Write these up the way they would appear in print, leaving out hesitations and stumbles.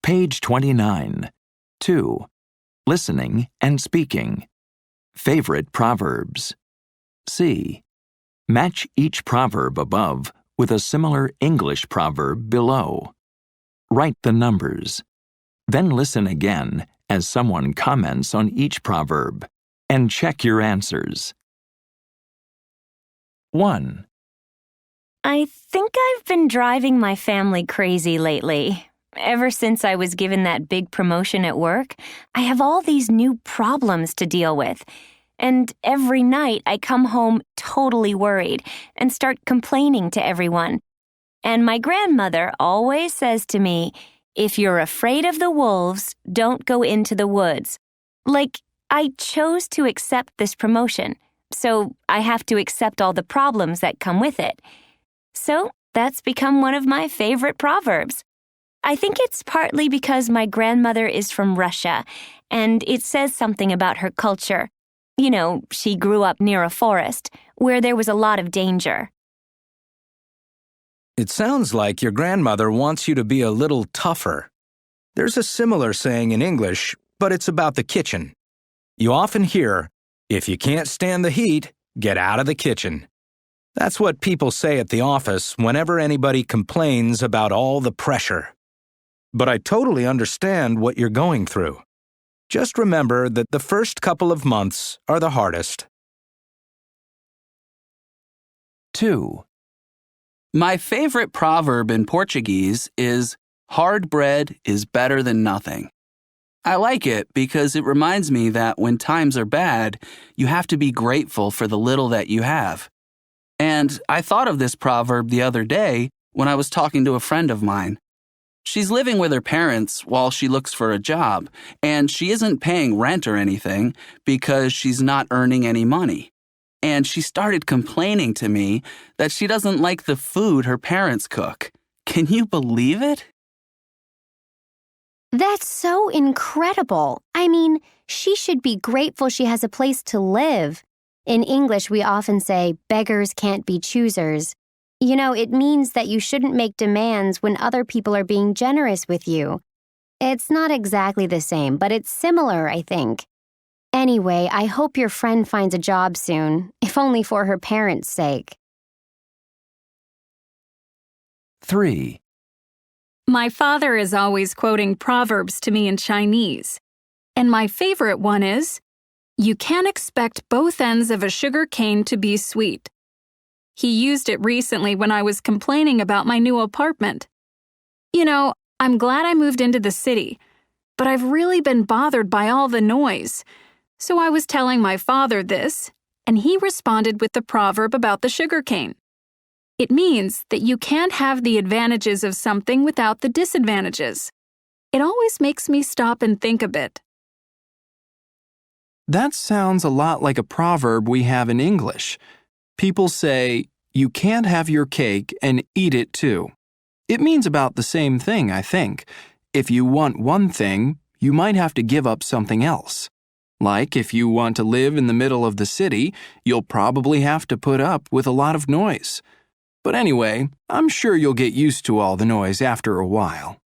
Page 29. 2. Listening and speaking. Favorite proverbs. C. Match each proverb above with a similar English proverb below. Write the numbers. Then listen again as someone comments on each proverb and check your answers. 1. I think I've been driving my family crazy lately. Ever since I was given that big promotion at work, I have all these new problems to deal with. And every night I come home totally worried and start complaining to everyone. And my grandmother always says to me, "If you're afraid of the wolves, don't go into the woods." Like, I chose to accept this promotion, so I have to accept all the problems that come with it. So that's become one of my favorite proverbs. I think it's partly because my grandmother is from Russia, and it says something about her culture. You know, she grew up near a forest, where there was a lot of danger. It sounds like your grandmother wants you to be a little tougher. There's a similar saying in English, but it's about the kitchen. You often hear, "If you can't stand the heat, get out of the kitchen." That's what people say at the office whenever anybody complains about all the pressure. But I totally understand what you're going through. Just remember that the first couple of months are the hardest. 2. My favorite proverb in Portuguese is, "Hard bread is better than nothing." I like it because it reminds me that when times are bad, you have to be grateful for the little that you have. And I thought of this proverb the other day when I was talking to a friend of mine. She's living with her parents while she looks for a job, and she isn't paying rent or anything because she's not earning any money. And she started complaining to me that she doesn't like the food her parents cook. Can you believe it? That's so incredible. I mean, she should be grateful she has a place to live. In English, we often say, beggars can't be choosers. You know, it means that you shouldn't make demands when other people are being generous with you. It's not exactly the same, but it's similar, I think. Anyway, I hope your friend finds a job soon, if only for her parents' sake. 3. My father is always quoting proverbs to me in Chinese. And my favorite one is, "You can't expect both ends of a sugar cane to be sweet." He used it recently when I was complaining about my new apartment. You know, I'm glad I moved into the city, but I've really been bothered by all the noise. So I was telling my father this, and he responded with the proverb about the sugarcane. It means that you can't have the advantages of something without the disadvantages. It always makes me stop and think a bit. That sounds a lot like a proverb we have in English. People say, "You can't have your cake and eat it too." It means about the same thing, I think. If you want one thing, you might have to give up something else. Like if you want to live in the middle of the city, you'll probably have to put up with a lot of noise. But anyway, I'm sure you'll get used to all the noise after a while.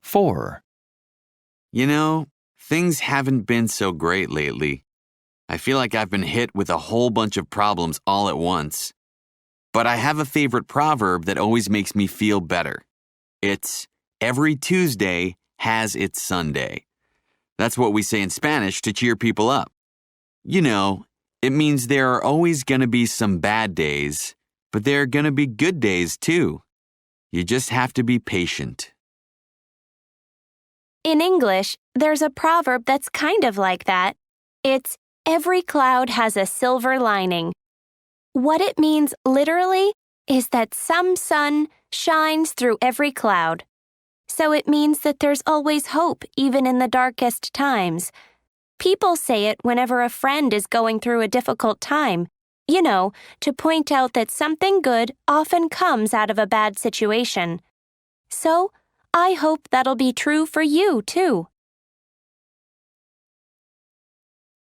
4. You know, things haven't been so great lately. I feel like I've been hit with a whole bunch of problems all at once. But I have a favorite proverb that always makes me feel better. It's, "Every Tuesday has its Sunday." That's what we say in Spanish to cheer people up. You know, it means there are always going to be some bad days, but there are going to be good days too. You just have to be patient. In English, there's a proverb that's kind of like that. It's, "Every cloud has a silver lining." What it means literally is that some sun shines through every cloud. So it means that there's always hope even in the darkest times. People say it whenever a friend is going through a difficult time. You know, to point out that something good often comes out of a bad situation. So, I hope that'll be true for you, too.